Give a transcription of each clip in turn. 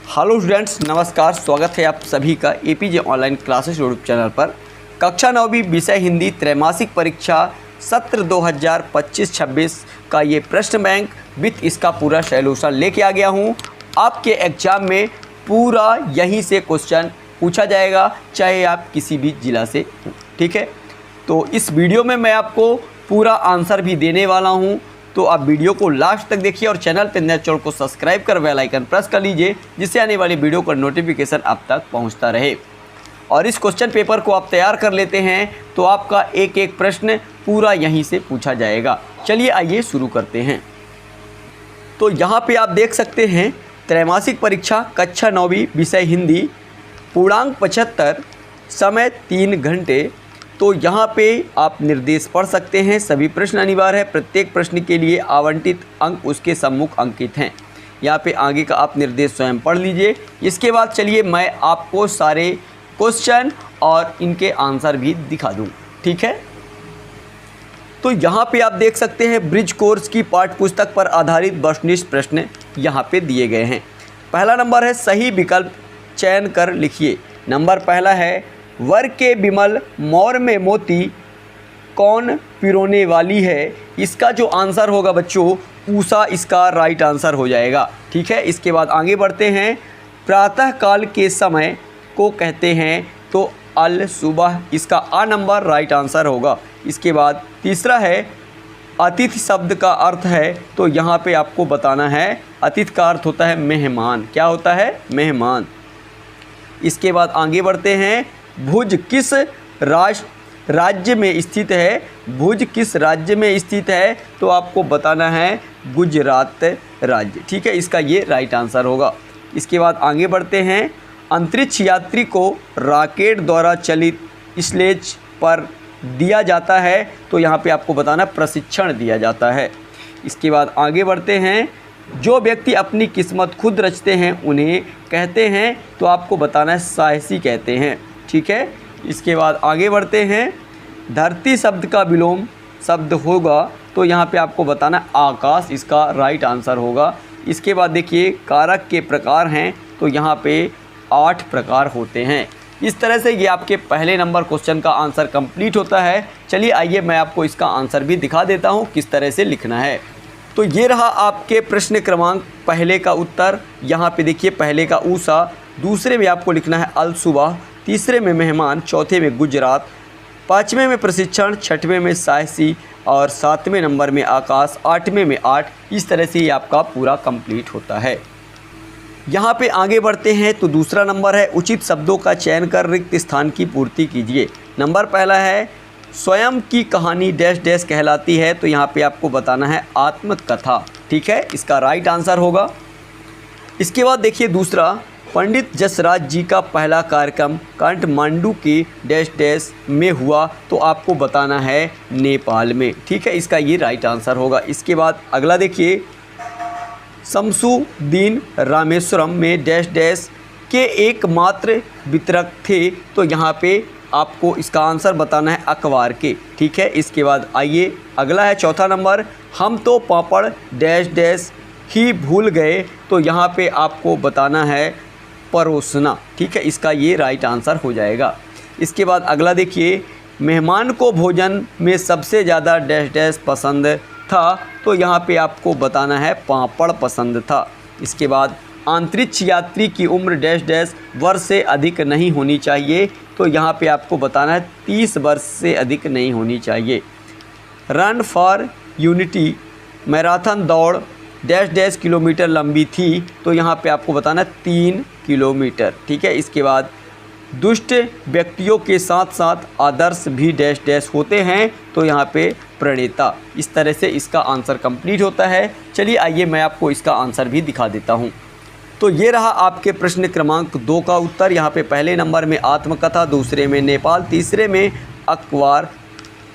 Hello students, नमस्कार। स्वागत है आप सभी का APJ online classes YouTube channel पर। कक्षा 9वीं विषय हिंदी त्रैमासिक परीक्षा सत्र 2025-26 का ये प्रश्न बैंक विथ इसका पूरा सॉल्यूशन लेके आ गया हूँ। आपके एग्जाम में पूरा यहीं से क्वेश्चन पूछा जाएगा, चाहे आप किसी भी ज़िला से हो। ठीक है, तो इस वीडियो में मैं आपको पूरा आंसर भी देने वाला हूँ, तो आप वीडियो को लास्ट तक देखिए और चैनल पर नए चैनल को सब्सक्राइब कर बेल आइकन प्रेस कर लीजिए, जिससे आने वाली वीडियो का नोटिफिकेशन आप तक पहुंचता रहे। और इस क्वेश्चन पेपर को आप तैयार कर लेते हैं तो आपका एक एक प्रश्न पूरा यहीं से पूछा जाएगा। चलिए आइए शुरू करते हैं। तो यहाँ पे आप देख सकते हैं त्रैमासिक परीक्षा कक्षा 9वीं विषय हिंदी, पूर्णांक 75, समय 3 घंटे। तो यहाँ पे आप निर्देश पढ़ सकते हैं। सभी प्रश्न अनिवार्य है, प्रत्येक प्रश्न के लिए आवंटित अंक उसके सम्मुख अंकित हैं। यहाँ पे आगे का आप निर्देश स्वयं पढ़ लीजिए। इसके बाद चलिए मैं आपको सारे क्वेश्चन और इनके आंसर भी दिखा दूँ। ठीक है, तो यहाँ पे आप देख सकते हैं ब्रिज कोर्स की पाठ्य पुस्तक पर आधारित वस्तुनिष्ठ प्रश्न यहाँ पे दिए गए हैं। पहला नंबर है सही विकल्प चयन कर लिखिए। नंबर पहला है वर के बिमल मोर में मोती कौन पिरोने वाली है। इसका जो आंसर होगा बच्चों ऊषा इसका राइट आंसर हो जाएगा। ठीक है, इसके बाद आगे बढ़ते हैं। प्रातः काल के समय को कहते हैं तो अल सुबह, इसका आ नंबर राइट आंसर होगा। इसके बाद तीसरा है अतिथि शब्द का अर्थ है, तो यहाँ पे आपको बताना है अतिथि का अर्थ होता है मेहमान। क्या होता है? मेहमान। इसके बाद आगे बढ़ते हैं। भुज किस राज्य में स्थित है? भुज किस राज्य में स्थित है? तो आपको बताना है गुजरात राज्य। ठीक है, इसका ये राइट आंसर होगा। इसके बाद आगे बढ़ते हैं। अंतरिक्ष यात्री को रॉकेट द्वारा चलित स्लेज पर दिया जाता है, तो यहाँ पे आपको बताना प्रशिक्षण दिया जाता है। इसके बाद आगे बढ़ते हैं। जो व्यक्ति अपनी किस्मत खुद रचते हैं उन्हें कहते हैं, तो आपको बताना है साहसी कहते हैं। ठीक है, इसके बाद आगे बढ़ते हैं। धरती शब्द का विलोम शब्द होगा, तो यहाँ पे आपको बताना आकाश इसका राइट आंसर होगा। इसके बाद देखिए कारक के प्रकार हैं, तो यहाँ पे 8 प्रकार होते हैं। इस तरह से ये आपके पहले नंबर क्वेश्चन का आंसर कंप्लीट होता है। चलिए आइए मैं आपको इसका आंसर भी दिखा देता हूँ किस तरह से लिखना है। तो ये रहा आपके प्रश्न क्रमांक पहले का उत्तर। यहाँ पे देखिए पहले का ऊषा, दूसरे में आपको लिखना है अल सुबह, तीसरे में मेहमान, चौथे में गुजरात, पाँचवें में प्रशिक्षण, छठवें में साहसी और सातवें नंबर में आकाश, आठवें में 8। इस तरह से ये आपका पूरा कंप्लीट होता है। यहाँ पे आगे बढ़ते हैं। तो दूसरा नंबर है उचित शब्दों का चयन कर रिक्त स्थान की पूर्ति कीजिए। नंबर पहला है स्वयं की कहानी डैश डैश कहलाती है, तो यहाँ पे आपको बताना है आत्मकथा। ठीक है, इसका राइट आंसर होगा। इसके बाद देखिए दूसरा, पंडित जसराज जी का पहला कार्यक्रम काठमांडू के डैश डैश में हुआ, तो आपको बताना है नेपाल में। ठीक है, इसका ये राइट आंसर होगा। इसके बाद अगला देखिए शमसुद्दीन रामेश्वरम में डैश डैश के एकमात्र वितरक थे, तो यहाँ पे आपको इसका आंसर बताना है अखबार के। ठीक है, इसके बाद आइए अगला है चौथा नंबर, हम तो पापड़ डैश डैश ही भूल गए, तो यहाँ पे आपको बताना है परोसना। ठीक है, इसका ये राइट आंसर हो जाएगा। इसके बाद अगला देखिए मेहमान को भोजन में सबसे ज़्यादा डैश डैश पसंद था, तो यहाँ पे आपको बताना है पापड़ पसंद था। इसके बाद अंतरिक्ष यात्री की उम्र डैश डैश वर्ष से अधिक नहीं होनी चाहिए, तो यहाँ पे आपको बताना है 30 वर्ष से अधिक नहीं होनी चाहिए। रन फॉर यूनिटी मैराथन दौड़ डैश डैश किलोमीटर लंबी थी, तो यहाँ पे आपको बताना है 3 किलोमीटर। ठीक है, इसके बाद दुष्ट व्यक्तियों के साथ साथ आदर्श भी डैश डैश होते हैं, तो यहाँ पे प्रणेता। इस तरह से इसका आंसर कंप्लीट होता है। चलिए आइए मैं आपको इसका आंसर भी दिखा देता हूँ। तो ये रहा आपके प्रश्न क्रमांक 2 का उत्तर। यहाँ पे पहले नंबर में आत्मकथा, दूसरे में नेपाल, तीसरे में अखबार,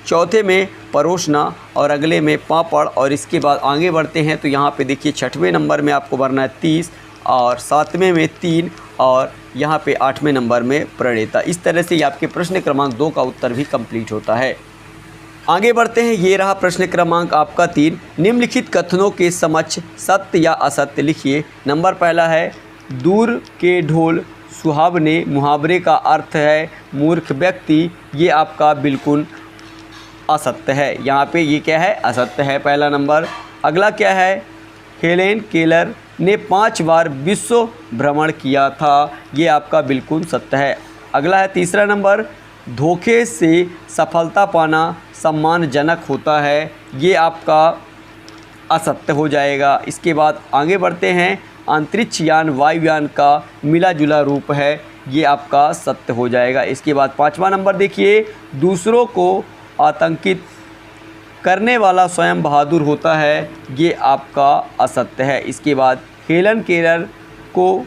चौथे में परोसना और अगले में पापड़। और इसके बाद आगे बढ़ते हैं। तो यहाँ पे देखिए छठवें नंबर में आपको भरना है 30 और सातवें में 3 और यहाँ पे 8वें नंबर में प्रणेता। इस तरह से ये आपके प्रश्न क्रमांक 2 का उत्तर भी कंप्लीट होता है। आगे बढ़ते हैं। ये रहा प्रश्न क्रमांक आपका 3। निम्नलिखित कथनों के समक्ष सत्य या असत्य लिखिए। नंबर पहला है दूर के ढोल सुहावने मुहावरे का अर्थ है मूर्ख व्यक्ति, ये आपका बिल्कुल असत्य है। यहाँ पे ये क्या है, असत्य है, पहला नंबर। अगला क्या है, हेलेन केलर ने 5 बार विश्व भ्रमण किया था, ये आपका बिल्कुल सत्य है। अगला है तीसरा नंबर, धोखे से सफलता पाना सम्मानजनक होता है, ये आपका असत्य हो जाएगा। इसके बाद आगे बढ़ते हैं, अंतरिक्ष यान वायुयान का मिला जुला रूप है, ये आपका सत्य हो जाएगा। इसके बाद 5वां नंबर देखिए, दूसरों को आतंकित करने वाला स्वयं बहादुर होता है, ये आपका असत्य है। इसके बाद हेलन केलर को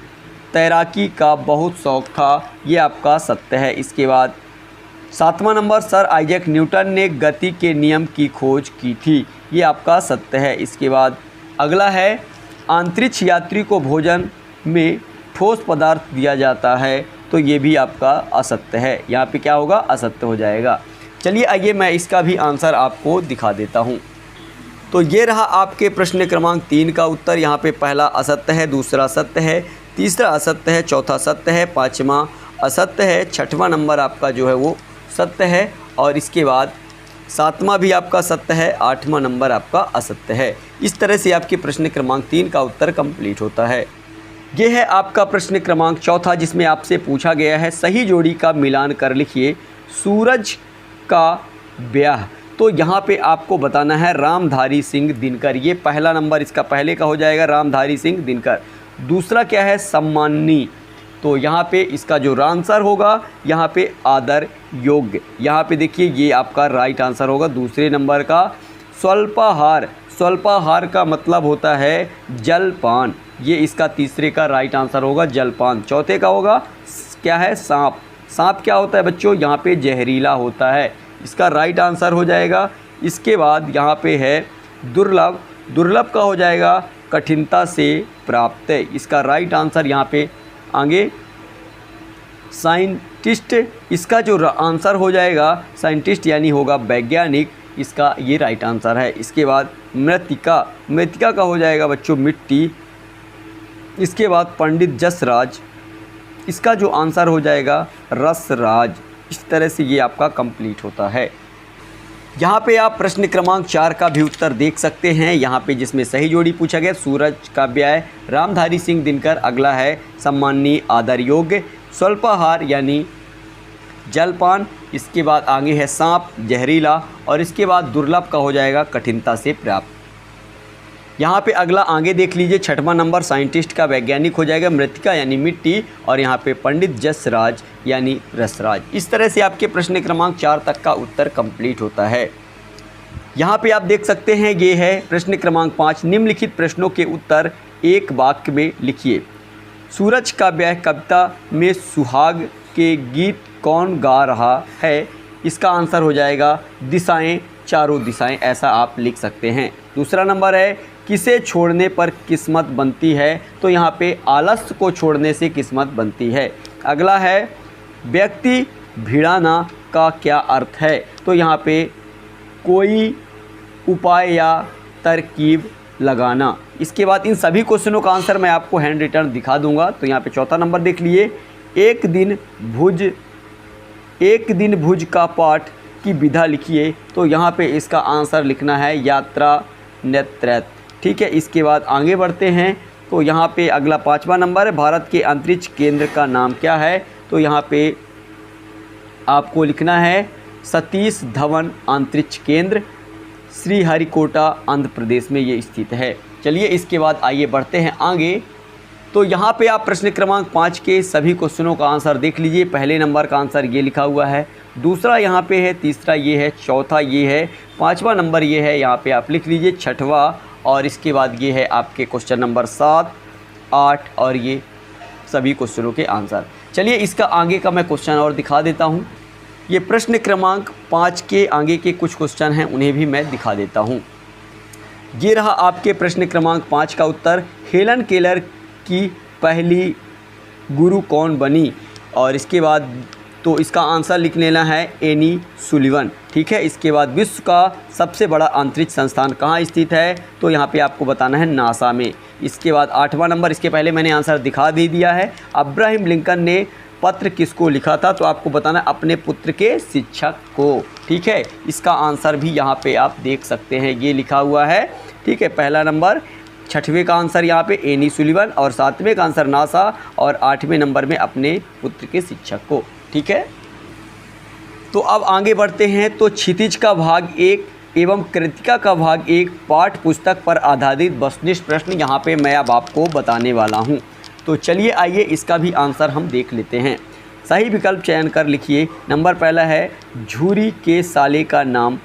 तैराकी का बहुत शौक़ था, ये आपका सत्य है। इसके बाद 7वां नंबर, सर आइजैक न्यूटन ने गति के नियम की खोज की थी, ये आपका सत्य है। इसके बाद अगला है, अंतरिक्ष यात्री को भोजन में ठोस पदार्थ दिया जाता है, तो ये भी आपका असत्य है। यहाँ पे क्या होगा, असत्य हो जाएगा। चलिए आइए मैं इसका भी आंसर आपको दिखा देता हूँ। तो ये रहा आपके प्रश्न क्रमांक 3 का उत्तर। यहाँ पे पहला असत्य है, दूसरा सत्य है, तीसरा असत्य है, चौथा सत्य है, 5वां असत्य है, 6वां नंबर आपका जो है वो सत्य है, और इसके बाद 7वां भी आपका सत्य है, 8वां नंबर आपका असत्य है। इस तरह से आपके प्रश्न क्रमांक 3 का उत्तर कंप्लीट होता है। ये है आपका प्रश्न क्रमांक 4 जिसमें आपसे पूछा गया है, सही जोड़ी का मिलान कर लिखिए सूरज का ब्याह। तो यहाँ पे आपको बताना है रामधारी सिंह दिनकर, ये पहला नंबर इसका पहले का हो जाएगा, रामधारी सिंह दिनकर। दूसरा क्या है, सम्मानी, तो यहाँ पे इसका जो आंसर होगा यहाँ पे आदर योग्य, यहाँ पे देखिए ये आपका राइट आंसर होगा। दूसरे नंबर का स्वल्पाहार, स्वल्पाहार का मतलब होता है जलपान, ये इसका तीसरे का राइट आंसर होगा, जलपान। चौथे का होगा क्या है, सांप, सांप क्या होता है बच्चों, यहाँ पे जहरीला होता है, इसका राइट आंसर हो जाएगा। इसके बाद यहाँ पे है दुर्लभ, दुर्लभ का हो जाएगा कठिनता से प्राप्त, इसका राइट आंसर यहाँ पे आगे साइंटिस्ट, इसका जो आंसर हो जाएगा साइंटिस्ट यानी होगा वैज्ञानिक, इसका ये राइट आंसर है। इसके बाद मृतिका, मृतिका का हो जाएगा बच्चों मिट्टी। इसके बाद पंडित जसराज, इसका जो आंसर हो जाएगा रसराज। इस तरह से ये आपका कंप्लीट होता है। यहाँ पे आप प्रश्न क्रमांक 4 का भी उत्तर देख सकते हैं। यहाँ पे जिसमें सही जोड़ी पूछा गया सूरज का ब्याह, रामधारी सिंह दिनकर। अगला है सम्माननीय आदर योग्य, स्वल्पाहार यानी जलपान। इसके बाद आगे है सांप जहरीला, और इसके बाद दुर्लभ का हो जाएगा कठिनता से प्राप्त। यहाँ पे अगला आगे देख लीजिए, 6वां नंबर साइंटिस्ट का वैज्ञानिक हो जाएगा मृतिका यानी मिट्टी, और यहाँ पे पंडित जसराज यानी रसराज। इस तरह से आपके प्रश्न क्रमांक 4 तक का उत्तर कंप्लीट होता है। यहाँ पे आप देख सकते हैं ये है प्रश्न क्रमांक 5, निम्नलिखित प्रश्नों के उत्तर एक वाक्य में लिखिए। सूरज का ब्याह कविता में सुहाग के गीत कौन गा रहा है, इसका आंसर हो जाएगा दिशाएं चारों दिशाएं, ऐसा आप लिख सकते हैं। दूसरा नंबर है किसे छोड़ने पर किस्मत बनती है, तो यहाँ पे आलस्य को छोड़ने से किस्मत बनती है। अगला है व्यक्ति भिड़ाना का क्या अर्थ है, तो यहाँ पे कोई उपाय या तरकीब लगाना। इसके बाद इन सभी क्वेश्चनों का आंसर मैं आपको हैंड रिटर्न दिखा दूंगा। तो यहाँ पे चौथा नंबर देख लिए, एक दिन भुज का पाठ की विधा लिखिए, तो यहाँ पे इसका आंसर लिखना है यात्रा नेतृत्व। ठीक है, इसके बाद आगे बढ़ते हैं। तो यहाँ पे अगला 5वां नंबर है, भारत के अंतरिक्ष केंद्र का नाम क्या है, तो यहाँ पे आपको लिखना है सतीश धवन अंतरिक्ष केंद्र, श्रीहरिकोटा आंध्र प्रदेश में ये स्थित है। चलिए इसके बाद आइए बढ़ते हैं आगे। तो यहाँ पे आप प्रश्न क्रमांक 5 के सभी क्वेश्चनों का आंसर देख लीजिए। पहले नंबर का आंसर ये लिखा हुआ है, दूसरा यहाँ पे है, तीसरा ये है, चौथा ये है, 5वां नंबर ये है, यहाँ पे आप लिख लीजिए 6वां, और इसके बाद ये है आपके क्वेश्चन नंबर 7, 8 और ये सभी क्वेश्चनों के आंसर। चलिए इसका आगे का मैं क्वेश्चन और दिखा देता हूँ। ये प्रश्न क्रमांक 5 के आगे के कुछ क्वेश्चन हैं, उन्हें भी मैं दिखा देता हूँ। ये रहा आपके प्रश्न क्रमांक 5 का उत्तर, हेलन केलर की पहली गुरु कौन बनी, और इसके बाद तो इसका आंसर लिख लेना है एनी सुलिवन। ठीक है, इसके बाद विश्व का सबसे बड़ा अंतरिक्ष संस्थान कहाँ स्थित है, तो यहाँ पे आपको बताना है नासा में। इसके बाद 8वां नंबर, इसके पहले मैंने आंसर दिखा दे दिया है। अब्राहम लिंकन ने पत्र किसको लिखा था, तो आपको बताना है अपने पुत्र के शिक्षक को। ठीक है, इसका आंसर भी यहाँ पे आप देख सकते हैं, ये लिखा हुआ है। ठीक है, पहला नंबर, 6वें का आंसर यहाँ पे एनी सुलिवन, और 7वें का आंसर नासा, और 8वें नंबर में अपने पुत्र के शिक्षक को। ठीक है, तो अब आगे बढ़ते हैं। तो क्षितिज का भाग 1 एवं कृतिका का भाग 1 पाठ्य पुस्तक पर आधारित वस्तुनिष्ठ प्रश्न यहाँ पे मैं अब आपको बताने वाला हूँ। तो चलिए आइए इसका भी आंसर हम देख लेते हैं। सही विकल्प चयन कर लिखिए। नंबर पहला है झूरी के साले का नाम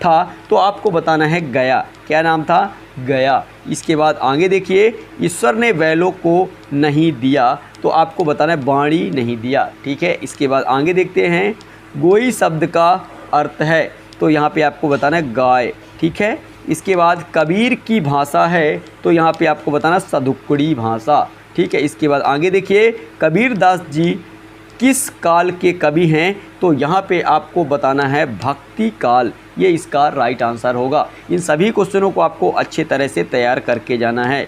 था, तो आपको बताना है गया। क्या नाम था, गया। इसके बाद आगे देखिए, ईश्वर ने बैलों को नहीं दिया, तो आपको बताना है बाणी नहीं दिया। ठीक है, इसके बाद आगे देखते हैं, गोई शब्द का अर्थ है, तो यहाँ पे आपको बताना है गाय। ठीक है, इसके बाद कबीर की भाषा है, तो यहाँ पे आपको बताना सदुक्कड़ी भाषा। ठीक है, इसके बाद आगे देखिए, कबीरदास जी किस काल के कवि हैं, तो यहाँ पे आपको बताना है भक्ति काल। ये इसका राइट आंसर होगा। इन सभी क्वेश्चनों को आपको अच्छे तरह से तैयार करके जाना है।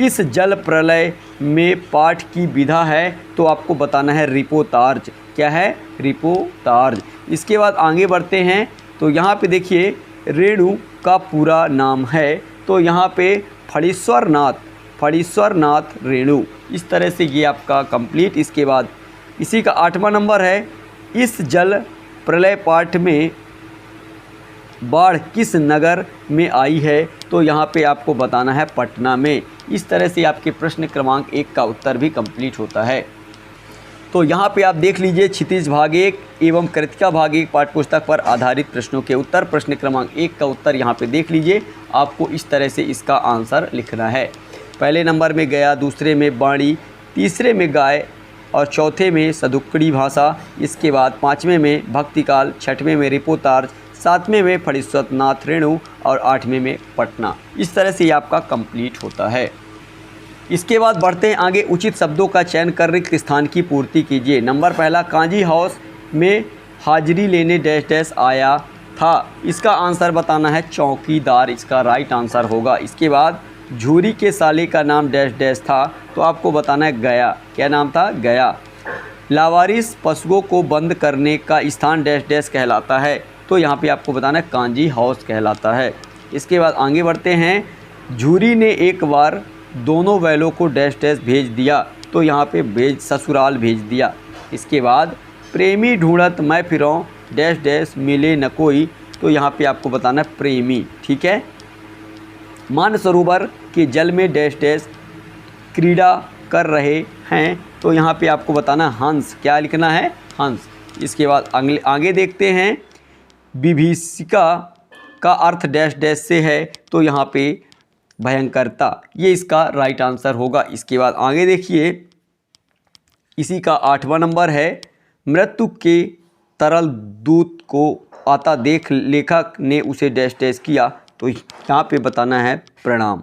इस जल प्रलय में पाठ की विधा है, तो आपको बताना है रिपोतार्ज। क्या है, रिपोतार्ज। इसके बाद आगे बढ़ते हैं। तो यहाँ पे देखिए, रेणु का पूरा नाम है, तो यहाँ पे फणीश्वरनाथ रेणु। इस तरह से ये आपका कंप्लीट। इसके बाद इसी का 8वां नंबर है, इस जल प्रलय पाठ में बाढ़ किस नगर में आई है, तो यहाँ पे आपको बताना है पटना में। इस तरह से आपके प्रश्न क्रमांक 1 का उत्तर भी कंप्लीट होता है। तो यहाँ पे आप देख लीजिए, क्षितिज भाग 1 एवं कृतिका भाग 1 पाठ्य पुस्तक पर आधारित प्रश्नों के उत्तर। प्रश्न क्रमांक 1 का उत्तर यहाँ पे देख लीजिए। आपको इस तरह से इसका आंसर लिखना है। पहले नंबर में गया, दूसरे में बाणी, तीसरे में गाय, और चौथे में सदुक्कड़ी भाषा। इसके बाद 5वें में भक्तिकाल, 6वें में रिपोतार्ज, 7वें में फणीश्वरनाथ रेणु, और 8वें में पटना। इस तरह से ये आपका कंप्लीट होता है। इसके बाद बढ़ते हैं आगे। उचित शब्दों का चयन कर रिक्त स्थान की पूर्ति कीजिए। नंबर पहला, कांजी हाउस में हाजिरी लेने डैश डैश आया था, इसका आंसर बताना है चौकीदार। इसका राइट आंसर होगा। इसके बाद झूरी के साले का नाम डैश डैश था, तो आपको बताना है गया। क्या नाम था, गया। लावारिस पशुओं को बंद करने का स्थान डैश डैश कहलाता है, तो यहाँ पे आपको बताना है कांजी हाउस कहलाता है। इसके बाद आगे बढ़ते हैं। झूरी ने एक बार दोनों बैलों को डैश डैश भेज दिया, तो यहाँ पे ससुराल भेज दिया। इसके बाद प्रेमी ढूंढत मैं फिरों डैश डैश मिले न कोई, तो यहाँ पे आपको बताना है प्रेमी। ठीक है, मानसरोवर के जल में डैश डैश क्रीड़ा कर रहे हैं, तो यहाँ पे आपको बताना हंस। क्या लिखना है, हंस। इसके बाद आगे देखते हैं। विभीषिका का अर्थ डैश डैश से है, तो यहाँ पे भयंकरता। ये इसका राइट आंसर होगा। इसके बाद आगे देखिए, इसी का 8वां नंबर है। मृत्यु के तरल दूत को आता देख लेखक ने उसे डैश डैश किया, तो यहाँ पे बताना है प्रणाम।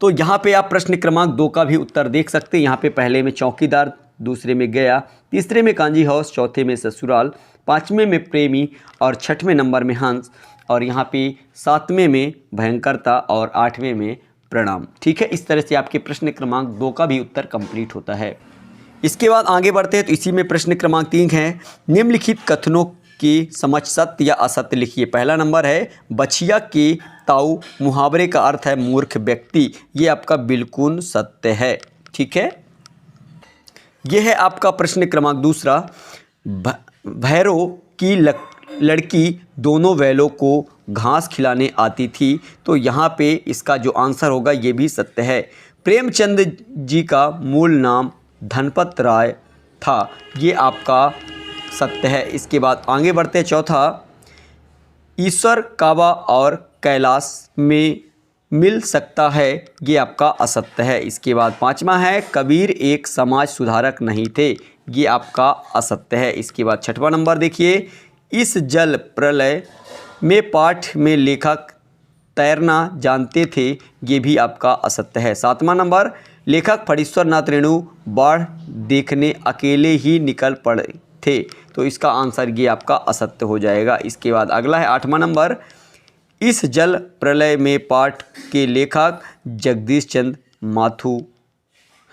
तो यहाँ पे आप प्रश्न क्रमांक 2 का भी उत्तर देख सकते हैं। यहाँ पे पहले में चौकीदार, दूसरे में गया, तीसरे में कांजी हाउस, चौथे में ससुराल, 5वें में प्रेमी, और 6वें नंबर में हंस, और यहाँ पे 7वें में भयंकरता, और 8वें में प्रणाम। ठीक है, इस तरह से आपके प्रश्न क्रमांक 2 का भी उत्तर कंप्लीट होता है। इसके बाद आगे बढ़ते हैं। तो इसी में प्रश्न क्रमांक 3 है। निम्नलिखित कथनों की समझ सत्य या असत्य लिखिए। पहला नंबर है, बछिया के ताऊ मुहावरे का अर्थ है मूर्ख व्यक्ति। ये आपका बिल्कुल सत्य है। ठीक है, यह है आपका प्रश्न क्रमांक 2। भैरव की लड़की दोनों बैलों को घास खिलाने आती थी, तो यहाँ पे इसका जो आंसर होगा ये भी सत्य है। प्रेमचंद जी का मूल नाम धनपत राय था, ये आपका सत्य है। इसके बाद आगे बढ़ते हैं। चौथा, ईश्वर काबा और कैलाश में मिल सकता है, ये आपका असत्य है। इसके बाद 5वां है, कबीर एक समाज सुधारक नहीं थे, ये आपका असत्य है। इसके बाद 6वां नंबर देखिए, इस जल प्रलय में पाठ में लेखक तैरना जानते थे, ये भी आपका असत्य है। 7वां नंबर, लेखक फणीश्वर नाथ रेणु बाढ़ देखने अकेले ही निकल पड़े थे, तो इसका आंसर ये आपका असत्य हो जाएगा। इसके बाद अगला है 8वां नंबर, इस जल प्रलय में पाठ के लेखक जगदीश चंद्र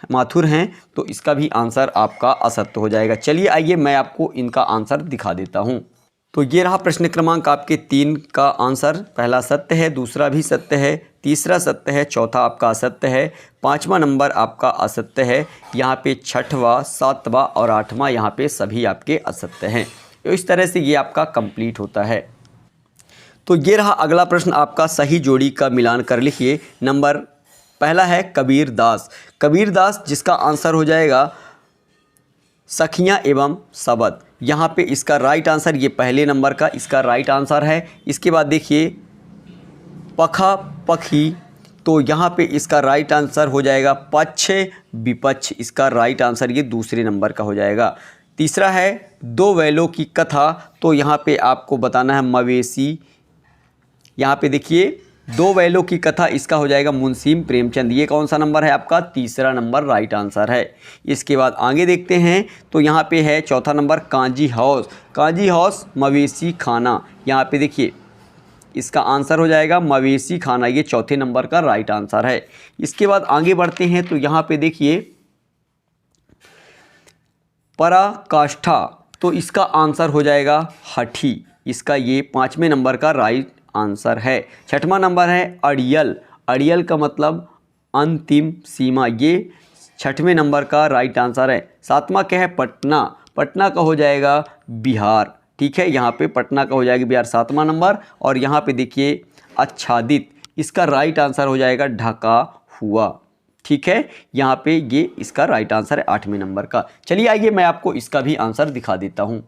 माथुर हैं, तो इसका भी आंसर आपका असत्य हो जाएगा। चलिए आइए मैं आपको इनका आंसर दिखा देता हूं। तो ये रहा प्रश्न क्रमांक आपके 3 का आंसर। पहला सत्य है, दूसरा भी सत्य है, तीसरा सत्य है, चौथा आपका असत्य है, 5वां नंबर आपका असत्य है, यहाँ पे 6वां, 7वां और 8वां यहाँ पे सभी आपके असत्य हैं। तो इस तरह से ये आपका कंप्लीट होता है। तो ये रहा अगला प्रश्न आपका, सही जोड़ी का मिलान कर लिखिए। नंबर पहला है कबीर दास। कबीर दास जिसका आंसर हो जाएगा सखियाँ एवं शबद। यहाँ पे इसका राइट आंसर, ये पहले नंबर का इसका राइट आंसर है। इसके बाद देखिए पखा पखी, तो यहाँ पे इसका राइट आंसर हो जाएगा पक्ष विपक्ष, इसका राइट आंसर ये दूसरे नंबर का हो जाएगा। तीसरा है दो बैलों की कथा, तो यहाँ पे आपको बताना है मवेशी। यहाँ पे देखिए दो बैलों की कथा, इसका हो जाएगा मुंशीम प्रेमचंद। ये कौन सा नंबर है आपका? तीसरा नंबर राइट आंसर है। इसके बाद आगे देखते हैं, तो यहाँ पे है चौथा number kanji house. Kanji house मवेशी खाना, यहाँ पे देखिए इसका आंसर हो जाएगा मवेशी खाना, ये चौथे नंबर का राइट आंसर है। इसके बाद आगे बढ़ते हैं, तो यहाँ पे देखिए पराकाष्ठा, तो इसका आंसर हो जाएगा हठी, इसका ये 5वें नंबर का राइट आंसर है। 6वां नंबर है अड़ियल। अड़ियल का मतलब अंतिम सीमा, ये 6वें नंबर का राइट आंसर है। 7वां क्या है? पटना। पटना का हो जाएगा बिहार, ठीक है, यहाँ पे पटना का हो जाएगा बिहार 7वां नंबर। और यहाँ पे देखिए आच्छादित, इसका राइट आंसर हो जाएगा ढका हुआ, ठीक है, यहाँ पे ये इसका राइट आंसर है 8वें नंबर का। चलिए आइए मैं आपको इसका भी आंसर दिखा देता हूँ।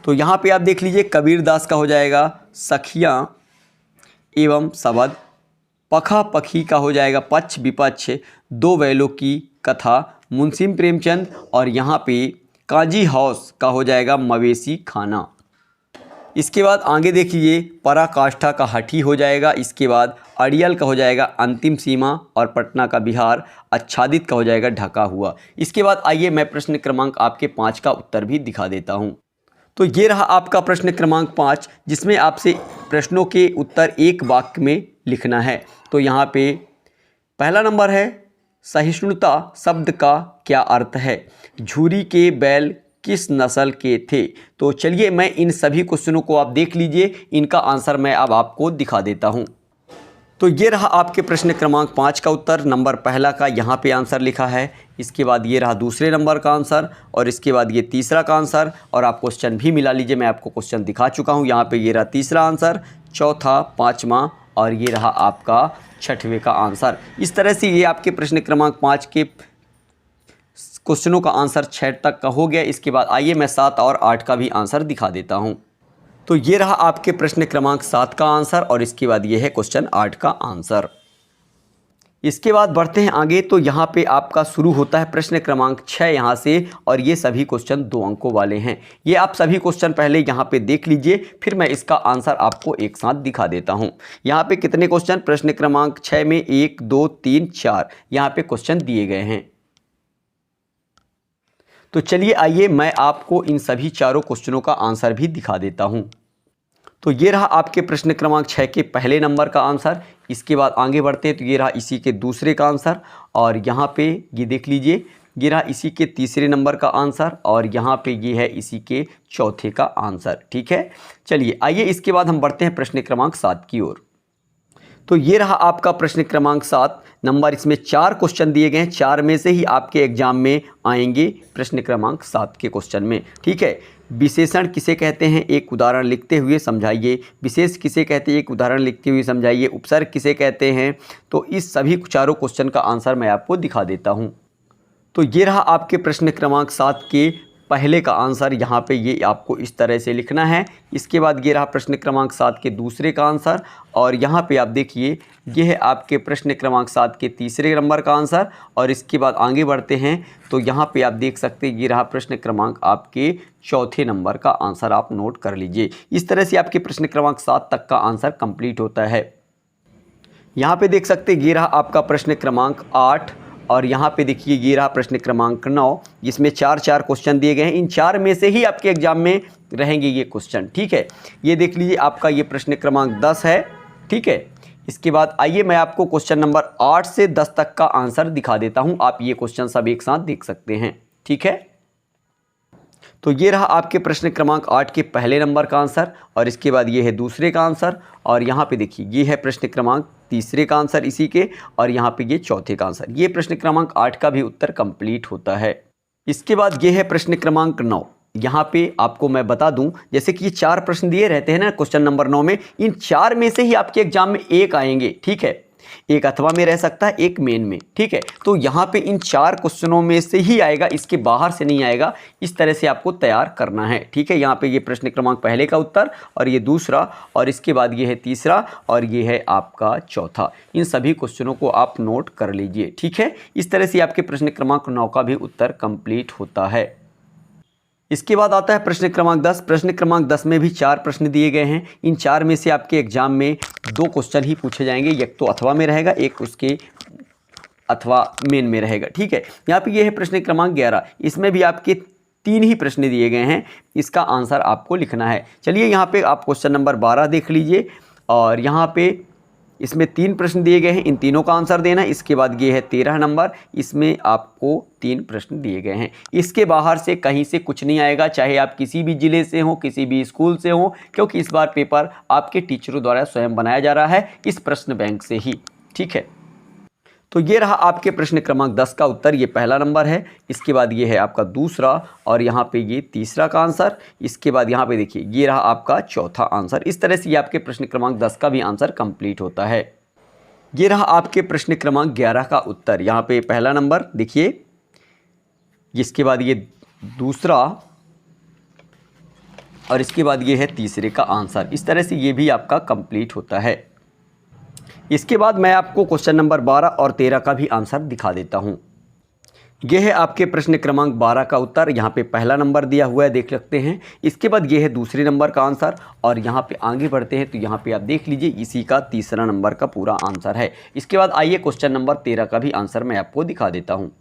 तो यहाँ पे आप देख लीजिए कबीर दास का हो जाएगा सखियाँ एवं शबद। पखा पखी का हो जाएगा पक्ष विपक्ष, दो बैलों की कथा मुंशीम प्रेमचंद। और यहाँ पे काजी हाउस का हो जाएगा मवेशी खाना। इसके बाद आगे देखिए पराकाष्ठा का हठी हो जाएगा। इसके बाद अड़ियल का हो जाएगा अंतिम सीमा और पटना का बिहार। आच्छादित का हो जाएगा ढका हुआ। इसके बाद आइए मैं प्रश्न क्रमांक आपके 5 का उत्तर भी दिखा देता हूँ। तो ये रहा आपका प्रश्न क्रमांक 5, जिसमें आपसे प्रश्नों के उत्तर एक वाक्य में लिखना है। तो यहाँ पे पहला नंबर है सहिष्णुता शब्द का क्या अर्थ है? झूरी के बैल किस नस्ल के थे? तो चलिए मैं इन सभी क्वेश्चनों को आप देख लीजिए, इनका आंसर मैं अब आपको दिखा देता हूँ। तो ये रहा आपके प्रश्न क्रमांक 5 का उत्तर। नंबर पहला का यहाँ पे आंसर लिखा है, इसके बाद ये रहा दूसरे नंबर का आंसर, और इसके बाद ये तीसरा का आंसर। और आप क्वेश्चन भी मिला लीजिए, मैं आपको क्वेश्चन दिखा चुका हूँ। यहाँ पे ये रहा तीसरा आंसर, चौथा, 5वां और ये रहा आपका 6वें का आंसर। इस तरह से ये आपके प्रश्न क्रमांक 5 के क्वेश्चनों का आंसर 6 तक का हो गया। इसके बाद आइए मैं 7 और 8 का भी आंसर दिखा देता हूँ। तो ये रहा आपके प्रश्न क्रमांक 7 का आंसर, और इसके बाद ये है क्वेश्चन 8 का आंसर। इसके बाद बढ़ते हैं आगे, तो यहाँ पे आपका शुरू होता है प्रश्न क्रमांक 6 यहाँ से, और ये सभी क्वेश्चन 2 अंकों वाले हैं। ये आप सभी क्वेश्चन पहले यहाँ पे देख लीजिए, फिर मैं इसका आंसर आपको एक साथ दिखा देता हूँ। यहाँ पे कितने क्वेश्चन प्रश्न क्रमांक 6 में 1 2 3 4 यहाँ पे क्वेश्चन दिए गए हैं। तो चलिए आइए मैं आपको इन सभी चारों क्वेश्चनों का आंसर भी दिखा देता हूं। तो ये रहा आपके प्रश्न क्रमांक 6 के पहले नंबर का आंसर। इसके बाद आगे बढ़ते हैं, तो ये रहा इसी के दूसरे का आंसर, और यहाँ पे ये देख लीजिए ये रहा इसी के तीसरे नंबर का आंसर, और यहाँ पे ये है इसी के चौथे का आंसर, ठीक है। चलिए आइए इसके बाद हम बढ़ते हैं प्रश्न क्रमांक 7 की ओर। तो ये रहा आपका प्रश्न क्रमांक 7 नंबर। इसमें 4 क्वेश्चन दिए गए हैं, 4 में से ही आपके एग्जाम में आएंगे प्रश्न क्रमांक 7 के क्वेश्चन में, ठीक है। विशेषण किसे कहते हैं, एक उदाहरण लिखते हुए समझाइए। विशेष किसे कहते हैं, एक उदाहरण लिखते हुए समझाइए। उपसर्ग किसे कहते हैं, तो इस सभी चारों क्वेश्चन का आंसर मैं आपको दिखा देता हूँ। तो ये रहा आपके प्रश्न क्रमांक 7 के पहले का आंसर, यहाँ पे ये आपको इस तरह से लिखना है। इसके बाद ये रहा प्रश्न क्रमांक 7 के दूसरे का आंसर, और यहाँ पे आप देखिए ये है आपके प्रश्न क्रमांक 7 के तीसरे नंबर का आंसर। और इसके बाद आगे बढ़ते हैं, तो यहाँ पे आप देख सकते हैं ये रहा प्रश्न क्रमांक आपके चौथे नंबर का आंसर, आप नोट कर लीजिए। इस तरह से आपके प्रश्न क्रमांक 7 तक का आंसर कंप्लीट होता है। यहाँ पे देख सकते हैं ये रहा आपका प्रश्न क्रमांक 8, और यहाँ पे देखिए ये रहा प्रश्न क्रमांक 9, जिसमें 4 क्वेश्चन दिए गए हैं। इन 4 में से ही आपके एग्जाम में रहेंगे ये क्वेश्चन, ठीक है। ये देख लीजिए आपका ये प्रश्न क्रमांक 10 है, ठीक है। इसके बाद आइए मैं आपको क्वेश्चन नंबर 8 से 10 तक का आंसर दिखा देता हूँ। आप ये क्वेश्चन सब एक साथ देख सकते हैं, ठीक है। तो ये रहा आपके प्रश्न क्रमांक 8 के पहले नंबर का आंसर, और इसके बाद ये है दूसरे का आंसर, और यहाँ पे देखिए ये है प्रश्न क्रमांक तीसरे का आंसर इसी के, और यहाँ पे ये चौथे का आंसर। ये प्रश्न क्रमांक 8 का भी उत्तर कंप्लीट होता है। इसके बाद ये है प्रश्न क्रमांक 9। यहाँ पे आपको मैं बता दूं, जैसे कि ये 4 प्रश्न दिए रहते हैं ना क्वेश्चन नंबर 9 में, इन 4 में से ही आपके एग्जाम में एक आएंगे, ठीक है। एक अथवा में रह सकता है, एक मेन में, ठीक है। तो यहाँ पे इन 4 क्वेश्चनों में से ही आएगा, इसके बाहर से नहीं आएगा। इस तरह से आपको तैयार करना है, ठीक है। यहाँ पे ये प्रश्न क्रमांक पहले का उत्तर, और ये दूसरा, और इसके बाद ये है तीसरा, और ये है आपका चौथा। इन सभी क्वेश्चनों को आप नोट कर लीजिए, ठीक है। इस तरह से आपके प्रश्न क्रमांक 9 का भी उत्तर कंप्लीट होता है। इसके बाद आता है प्रश्न क्रमांक 10। प्रश्न क्रमांक 10 में भी 4 प्रश्न दिए गए हैं। इन 4 में से आपके एग्जाम में 2 क्वेश्चन ही पूछे जाएंगे, एक तो अथवा में रहेगा, एक उसके अथवा मेन में रहेगा, ठीक है। यहाँ पे ये है प्रश्न क्रमांक 11। इसमें भी आपके 3 ही प्रश्न दिए गए हैं, इसका आंसर आपको लिखना है। चलिए यहाँ पे आप क्वेश्चन नंबर 12 देख लीजिए, और यहाँ पे इसमें 3 प्रश्न दिए गए हैं, इन तीनों का आंसर देना है। इसके बाद ये है 13 नंबर, इसमें आपको 3 प्रश्न दिए गए हैं। इसके बाहर से कहीं से कुछ नहीं आएगा, चाहे आप किसी भी ज़िले से हो, किसी भी स्कूल से हो, क्योंकि इस बार पेपर आपके टीचरों द्वारा स्वयं बनाया जा रहा है, इस प्रश्न बैंक से ही, ठीक है। तो ये रहा आपके प्रश्न क्रमांक 10 का उत्तर, ये पहला नंबर है। इसके बाद ये है आपका दूसरा, और यहाँ पे ये तीसरा का आंसर। इसके बाद यहाँ पे देखिए ये रहा आपका चौथा आंसर। इस तरह से ये आपके प्रश्न क्रमांक 10 का भी आंसर कंप्लीट होता है। ये रहा आपके प्रश्न क्रमांक 11 का उत्तर। यहाँ पे पहला नंबर देखिए, इसके बाद ये दूसरा, और इसके बाद ये है तीसरे का आंसर। इस तरह से ये भी आपका कंप्लीट होता है। इसके बाद मैं आपको क्वेश्चन नंबर 12 और 13 का भी आंसर दिखा देता हूं। यह है आपके प्रश्न क्रमांक 12 का उत्तर। यहाँ पे पहला नंबर दिया हुआ है, देख सकते हैं। इसके बाद ये है दूसरे नंबर का आंसर, और यहाँ पे आगे बढ़ते हैं तो यहाँ पे आप देख लीजिए इसी का तीसरा नंबर का पूरा आंसर है। इसके बाद आइए क्वेश्चन नंबर 13 का भी आंसर मैं आपको दिखा देता हूँ।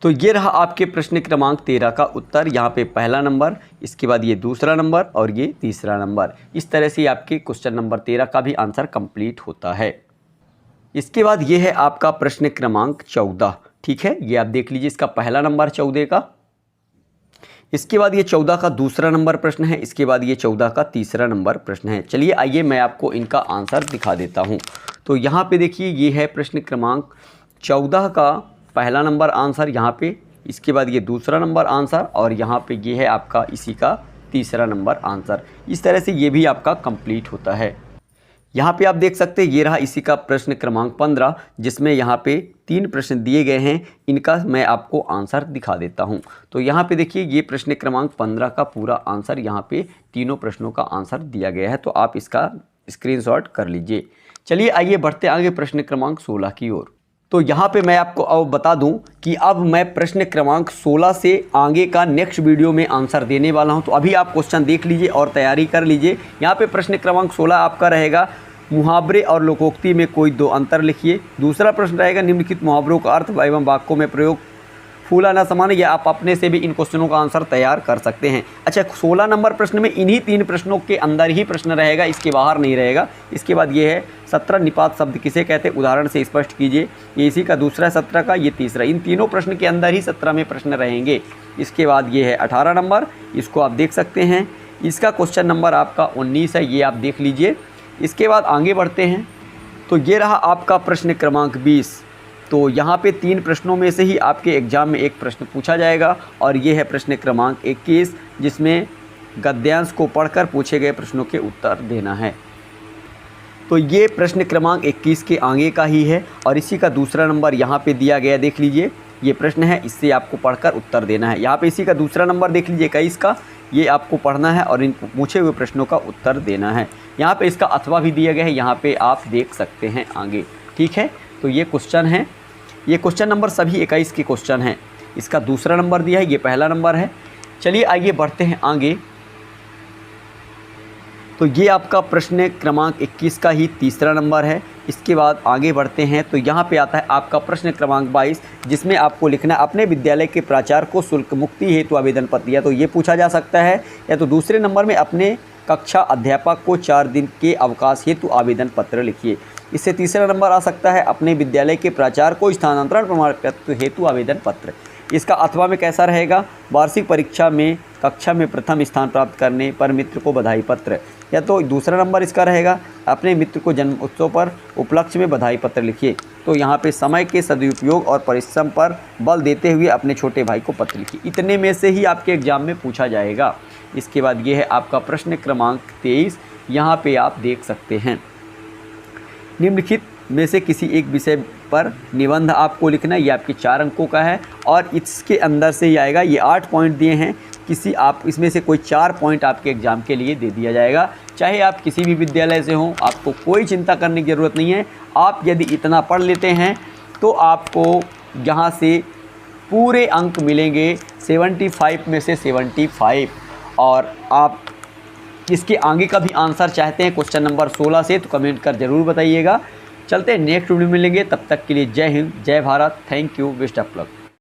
तो ये रहा आपके प्रश्न क्रमांक 13 का उत्तर। यहाँ पे पहला नंबर, इसके बाद ये दूसरा नंबर, और ये तीसरा नंबर। इस तरह से आपके क्वेश्चन नंबर 13 का भी आंसर कंप्लीट होता है। इसके बाद ये है आपका प्रश्न क्रमांक 14, ठीक है। ये आप देख लीजिए, इसका पहला नंबर 14 का, इसके बाद ये 14 का दूसरा नंबर प्रश्न है, इसके बाद ये 14 का तीसरा नंबर प्रश्न है। चलिए आइए मैं आपको इनका आंसर दिखा देता हूँ। तो यहाँ पे देखिए ये है प्रश्न क्रमांक 14 का पहला नंबर आंसर यहाँ पे, इसके बाद ये दूसरा नंबर आंसर, और यहाँ पे ये है आपका इसी का तीसरा नंबर आंसर। इस तरह से ये भी आपका कंप्लीट होता है। यहाँ पे आप देख सकते हैं ये रहा इसी का प्रश्न क्रमांक 15, जिसमें यहाँ पे 3 प्रश्न दिए गए हैं। इनका मैं आपको आंसर दिखा देता हूँ। तो यहाँ पे देखिए ये प्रश्न क्रमांक 15 का पूरा आंसर, यहाँ पे तीनों प्रश्नों का आंसर दिया गया है। तो आप इसका स्क्रीनशॉट कर लीजिए। चलिए आइए बढ़ते आगे प्रश्न क्रमांक 16 की ओर। तो यहाँ पे मैं आपको अब बता दूं कि अब मैं प्रश्न क्रमांक 16 से आगे का नेक्स्ट वीडियो में आंसर देने वाला हूं। तो अभी आप क्वेश्चन देख लीजिए और तैयारी कर लीजिए। यहाँ पे प्रश्न क्रमांक 16 आपका रहेगा, मुहावरे और लोकोक्ति में कोई 2 अंतर लिखिए। दूसरा प्रश्न रहेगा, निम्नलिखित मुहावरों का अर्थ एवं वाक्यों में प्रयोग फूला न समाने। या आप अपने से भी इन क्वेश्चनों का आंसर तैयार कर सकते हैं। अच्छा, 16 नंबर प्रश्न में इन्हीं 3 प्रश्नों के अंदर ही प्रश्न रहेगा, इसके बाहर नहीं रहेगा। इसके बाद ये है 17 निपात शब्द किसे कहते हैं, उदाहरण से स्पष्ट कीजिए। ये इसी का दूसरा 17 का, ये तीसरा। इन तीनों प्रश्न के अंदर ही 17 में प्रश्न रहेंगे। इसके बाद ये है 18 नंबर, इसको आप देख सकते हैं। इसका क्वेश्चन नंबर आपका 19 है, ये आप देख लीजिए। इसके बाद आगे बढ़ते हैं। तो ये रहा आपका प्रश्न क्रमांक 20। तो यहाँ पे 3 प्रश्नों में से ही आपके एग्जाम में एक प्रश्न पूछा जाएगा, और ये है प्रश्न क्रमांक 21, जिसमें गद्यांश को पढ़कर पूछे गए प्रश्नों के उत्तर देना है। तो ये प्रश्न क्रमांक 21 के आगे का ही है, और इसी का दूसरा नंबर यहाँ पे दिया गया, देख लीजिए। ये प्रश्न है, इससे आपको पढ़कर उत्तर देना है। यहाँ पे इसी का दूसरा नंबर देख लीजिए 21 का, ये आपको पढ़ना है और इन पूछे हुए प्रश्नों का उत्तर देना है। यहाँ पे इसका अथवा भी दिया गया है, यहाँ पे आप देख सकते हैं आगे, ठीक है। तो ये क्वेश्चन है, ये क्वेश्चन नंबर सभी 21 के क्वेश्चन हैं। इसका दूसरा नंबर दिया है, ये पहला नंबर है। चलिए आइए बढ़ते हैं आगे। तो ये आपका प्रश्न क्रमांक 21 का ही तीसरा नंबर है। इसके बाद आगे बढ़ते हैं तो यहाँ पे आता है आपका प्रश्न क्रमांक 22, जिसमें आपको लिखना अपने विद्यालय के प्राचार्य को शुल्क मुक्ति हेतु आवेदन पत्र, या तो ये पूछा जा सकता है, या तो दूसरे नंबर में अपने कक्षा अध्यापक को 4 दिन के अवकाश हेतु आवेदन पत्र लिखिए। इससे तीसरा नंबर आ सकता है अपने विद्यालय के प्राचार्य को स्थानांतरण प्रमाण पत्र हेतु आवेदन पत्र। इसका अथवा में कैसा रहेगा, वार्षिक परीक्षा में कक्षा में प्रथम स्थान प्राप्त करने पर मित्र को बधाई पत्र, या तो दूसरा नंबर इसका रहेगा अपने मित्र को जन्म उत्सव पर उपलक्ष्य में बधाई पत्र लिखिए। तो यहाँ पे समय के सदुपयोग और परिश्रम पर बल देते हुए अपने छोटे भाई को पत्र लिखिए। इतने में से ही आपके एग्जाम में पूछा जाएगा। इसके बाद ये है आपका प्रश्न क्रमांक 23। यहाँ पे आप देख सकते हैं निम्नलिखित में से किसी एक विषय पर निबंध आपको लिखना है। ये आपके 4 अंकों का है और इसके अंदर से ही आएगा। ये 8 पॉइंट दिए हैं, किसी आप इसमें से कोई 4 पॉइंट आपके एग्ज़ाम के लिए दे दिया जाएगा। चाहे आप किसी भी विद्यालय से हों, आपको कोई चिंता करने की ज़रूरत नहीं है। आप यदि इतना पढ़ लेते हैं तो आपको यहाँ से पूरे अंक मिलेंगे 75 में से 75। और आप इसके आगे का भी आंसर चाहते हैं क्वेश्चन नंबर 16 से, तो कमेंट कर ज़रूर बताइएगा। चलते हैं नेक्स्ट वीडियो में मिलेंगे, तब तक के लिए जय हिंद, जय Bharat, thank you, best of luck.